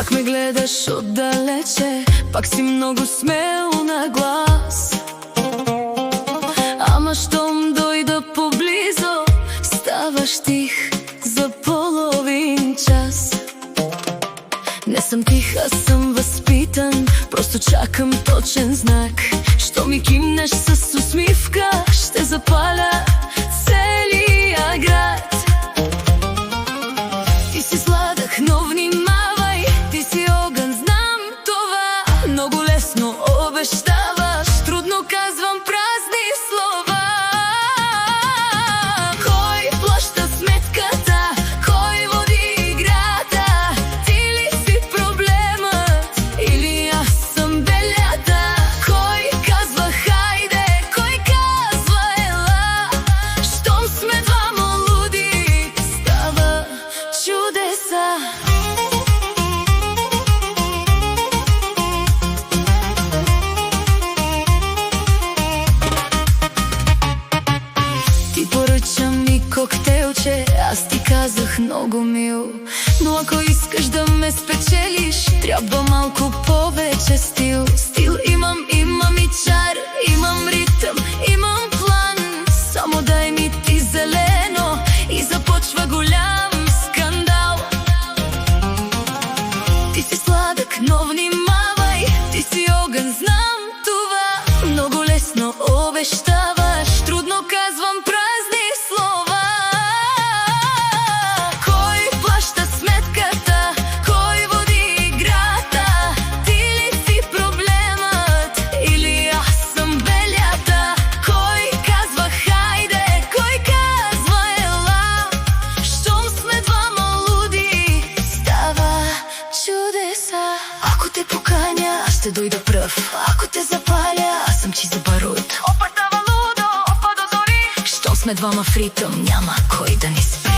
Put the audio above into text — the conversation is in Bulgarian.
Пак ме гледаш отдалече, пак си много смел на глас. Ама щом дойда поблизо, ставаш тих за половин час. Не съм тих, аз съм възпитан, просто чакам точен знак. Що ми кимнеш с усмивка, ще запаля целия град. Ти си сладък, но внимавай, ти си огън, знам това. Много лесно обещаваш, трудно казвам празни слова. Кой плаща сметката, кой води играта? Ти ли си проблемът или аз съм белята? Кой казва хайде, кой казва ела? Щом сме двама луди, става чудеса. Ти поръча ми коктейлче, аз ти казах много мил. Но ако искаш да ме спечелиш, трябва малко повече стил. Стил имам, имам и чар, имам ритъм, имам план. Само дай ми ти зелено и започва голям скандал. Ти си сладък, но внимавай, ти си огън, знам това. Много лесно обещаваш, трудно казвам празни слова. Кой плаща сметката, кой води играта? Ти ли си проблемът или аз съм белята? Кой казва хайде, кой казва ела? Щом сме двама луди, става чудеса. Ако те поканя, аз ще дойда пръв. Ако те запаля, аз съм чист барут. Опа става лудо, опа до зори. Щом сме двама в ритъм, няма кой да ни спре.